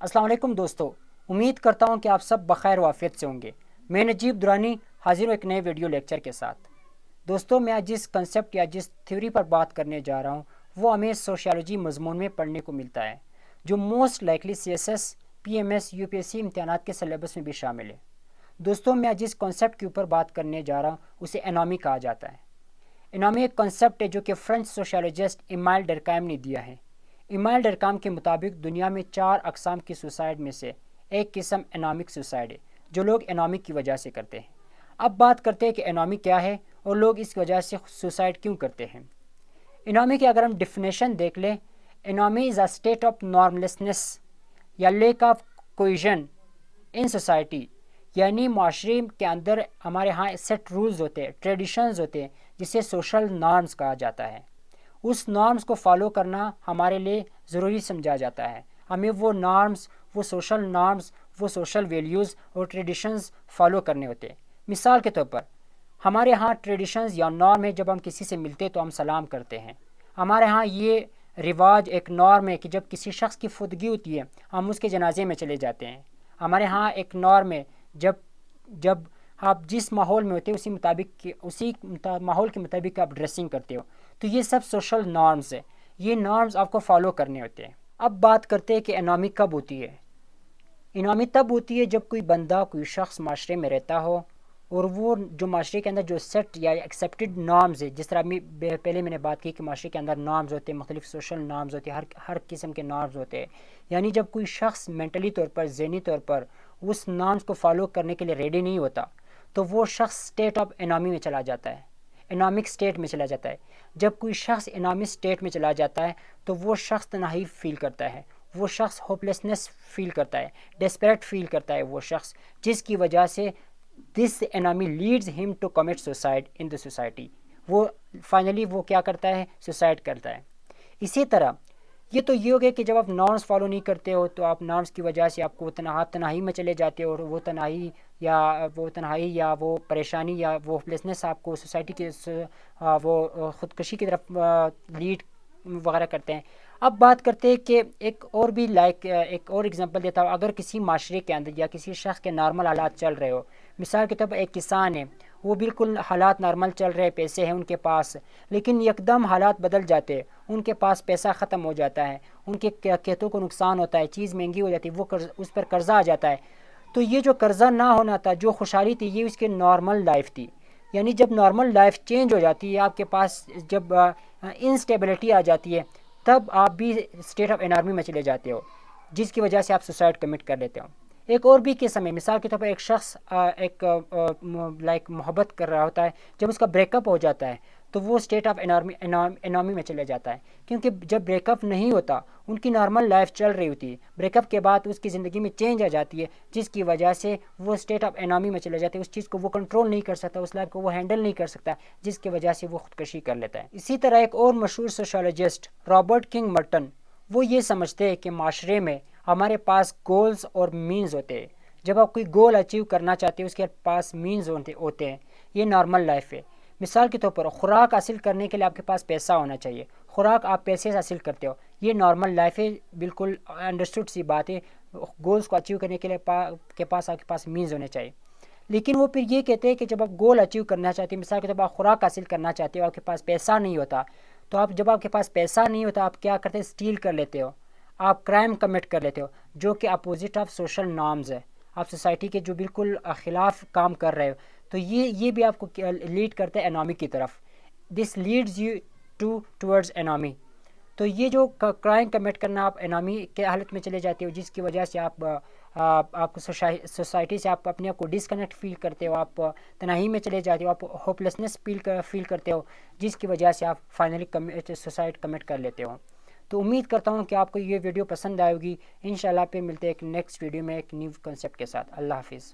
السلام علیکم دوستو، امید کرتا ہوں کہ آپ سب بخیر و عافیت سے ہوں گے۔ میں نجیب درانی حاضر ہوں ایک نئے ویڈیو لیکچر کے ساتھ۔ دوستو، میں آج جس کنسیپٹ یا جس تھیوری پر بات کرنے جا رہا ہوں وہ ہمیں سوشیالوجی مضمون میں پڑھنے کو ملتا ہے، جو most likely C S S, P M S, U P S C امتحانات کے سلیبس میں بھی شامل ہے۔ دوستو، میں آج جس کنسیپٹ کے اوپر بات کرنے جا رہا ہوں اسے انامی کہا جاتا ہے۔ انامی ایک کنسیپٹ ہے جو کہ فرینچ سوشیالوجسٹ ایمائل ڈرکائم نے دیا ہے۔ ایمائل ڈرکائم کے مطابق دنیا میں 4 اقسام کی سوسائڈ میں سے ایک قسم انامک سوسائڈ ہے، جو لوگ انامک کی وجہ سے کرتے ہیں۔ اب بات کرتے ہیں کہ انامی کیا ہے اور لوگ اس وجہ سے سوسائڈ کیوں کرتے ہیں۔ انامی کی اگر ہم ڈیفینیشن دیکھ لیں، انامی از اے اسٹیٹ آف نارملیسنس یا لیک آف کوئیژن ان سوسائٹی، یعنی معاشرے کے اندر ہمارے ہاں سیٹ رولز ہوتے ہیں، ٹریڈیشنز ہوتے ہیں، جسے سوشل نارمز کہا جاتا ہے۔ اس نارمز کو فالو کرنا ہمارے لیے ضروری سمجھا جاتا ہے۔ ہمیں وہ نارمز، وہ سوشل ویلیوز اور ٹریڈیشنز فالو کرنے ہوتے ہیں۔ مثال کے طور پر ہمارے ہاں ٹریڈیشنز یا نارم ہے، جب ہم کسی سے ملتے تو ہم سلام کرتے ہیں۔ ہمارے ہاں یہ رواج ایک نارم ہے کہ جب کسی شخص کی فوتگی ہوتی ہے ہم اس کے جنازے میں چلے جاتے ہیں۔ ہمارے ہاں ایک نارم ہے، جب آپ جس ماحول میں ہوتے ہیں اسی ماحول کے مطابق آپ ڈریسنگ کرتے ہو۔ تو یہ سب سوشل نارمز ہے، یہ نارمز آپ کو فالو کرنے ہوتے ہیں۔ اب بات کرتے ہیں کہ انامی کب ہوتی ہے۔ انامی تب ہوتی ہے جب کوئی بندہ، کوئی شخص معاشرے میں رہتا ہو اور وہ جو معاشرے کے اندر جو سیٹ یا ایکسیپٹڈ نارمز ہے، جس طرح پہلے میں نے بات کی کہ معاشرے کے اندر نارمز ہوتے ہیں، مختلف سوشل نارمز ہوتے ہیں، ہر قسم کے نارمز ہوتے ہیں، یعنی جب کوئی شخص مینٹلی طور پر، ذہنی طور پر اس نارمز کو فالو کرنے کے لیے ریڈی نہیں ہوتا تو وہ شخص اسٹیٹ آف انامی میں چلا جاتا ہے، انامک اسٹیٹ میں چلا جاتا ہے۔ جب کوئی شخص انامی اسٹیٹ میں چلا جاتا ہے تو وہ شخص تنہائی فیل کرتا ہے، وہ شخص ہوپلیسنس فیل کرتا ہے، ڈیسپریٹ فیل کرتا ہے وہ شخص، جس کی وجہ سے this enemy leads him to commit suicide in the society. وہ فائنلی وہ کیا کرتا ہے؟ سوسائڈ کرتا ہے۔ اسی طرح یہ تو یہ ہو گیا کہ جب آپ نارمز فالو نہیں کرتے ہو تو آپ نارمز کی وجہ سے آپ کو تنہائی میں چلے جاتے ہو، اور وہ تنہائی یا وہ پریشانی یا وہ ہوپلیسنس آپ کو سوسائٹی کے وہ خودکشی کی طرف لیڈ وغیرہ کرتے ہیں۔ اب بات کرتے ہیں کہ ایک اور ایگزامپل دیتا ہوں۔ اگر کسی معاشرے کے اندر یا کسی شخص کے نارمل حالات چل رہے ہو، مثال کے طور پر ایک کسان ہے، وہ بالکل حالات نارمل چل رہے، پیسے ہیں ان کے پاس، لیکن یکدم حالات بدل جاتے، ان کے پاس پیسہ ختم ہو جاتا ہے، ان کے کھیتوں کو نقصان ہوتا ہے، چیز مہنگی ہو جاتی ہے، وہ اس پر قرضہ آ جاتا ہے۔ تو یہ جو قرضہ نہ ہونا تھا، جو خوشحالی تھی، یہ اس کے نارمل لائف تھی۔ یعنی جب نارمل لائف چینج ہو جاتی ہے، آپ کے پاس جب انسٹیبلٹی آ جاتی ہے، تب آپ بھی اسٹیٹ آف انارمی میں چلے جاتے ہو، جس کی وجہ سے آپ سوسائڈ کمٹ کر لیتے ہو۔ ایک اور بھی قسم ہے، مثال کے طور پر ایک شخص محبت کر رہا ہوتا ہے، جب اس کا بریک اپ ہو جاتا ہے تو وہ اسٹیٹ آف انارمی میں چلے جاتا ہے، کیونکہ جب بریک اپ نہیں ہوتا، ان کی نارمل لائف چل رہی ہوتی ہے، بریک اپ کے بعد اس کی زندگی میں چینج آ جاتی ہے، جس کی وجہ سے وہ اسٹیٹ آف انارمی میں چلے جاتے ہیں۔ اس چیز کو وہ کنٹرول نہیں کر سکتا، اس لائف کو وہ ہینڈل نہیں کر سکتا، جس کی وجہ سے وہ خودکشی کر لیتا ہے۔ اسی طرح ایک اور مشہور سوشیالوجسٹ رابرٹ کنگ مرٹن، وہ یہ سمجھتے ہیں کہ معاشرے میں ہمارے پاس گولز اور مینز ہوتے ہیں۔ جب آپ کوئی گول اچیو کرنا چاہتے ہیں، اس کے پاس مینز ہوتے ہیں، یہ نارمل لائف ہے۔ مثال کے طور پر خوراک حاصل کرنے کے لیے آپ کے پاس پیسہ ہونا چاہیے، خوراک آپ پیسے سے حاصل کرتے ہو، یہ نارمل لائف ہے، بالکل انڈرسٹوڈ سی بات ہے۔ گولز کو اچیو کرنے کے لیے آپ کے پاس مینز ہونے چاہیے۔ لیکن وہ پھر یہ کہتے ہیں کہ جب آپ گول اچیو کرنا چاہتے ہیں، مثال کے طور پر آپ خوراک حاصل کرنا چاہتے ہو، آپ کے پاس پیسہ نہیں ہوتا، تو جب آپ کے پاس پیسہ نہیں ہوتا، آپ کیا کرتے ہیں؟ اسٹیل کر لیتے ہو، آپ کرائم کمٹ کر لیتے ہو، جو کہ اپوزٹ آف سوشل نارمز ہے، آپ سوسائٹی کے جو بالکل خلاف کام کر رہے ہو، تو یہ بھی آپ کو لیڈ کرتا ہے انامی کی طرف۔ This leads you towards anomie. تو یہ جو کرائم کمٹ کرنا، آپ انامی کے حالت میں چلے جاتے ہو، جس کی وجہ سے آپ سوسائٹی سے آپ اپنے آپ کو ڈسکنیکٹ فیل کرتے ہو، آپ تنہائی میں چلے جاتے ہو، آپ ہوپلیسنس فیل کرتے ہو، جس کی وجہ سے آپ فائنلی سوسائڈ کمٹ کر لیتے ہو۔ تو امید کرتا ہوں کہ آپ کو یہ ویڈیو پسند آئے گی۔ انشاءاللہ پھر ملتے ہیں ایک نیکسٹ ویڈیو میں ایک نیو کنسیپٹ کے ساتھ۔ اللہ حافظ۔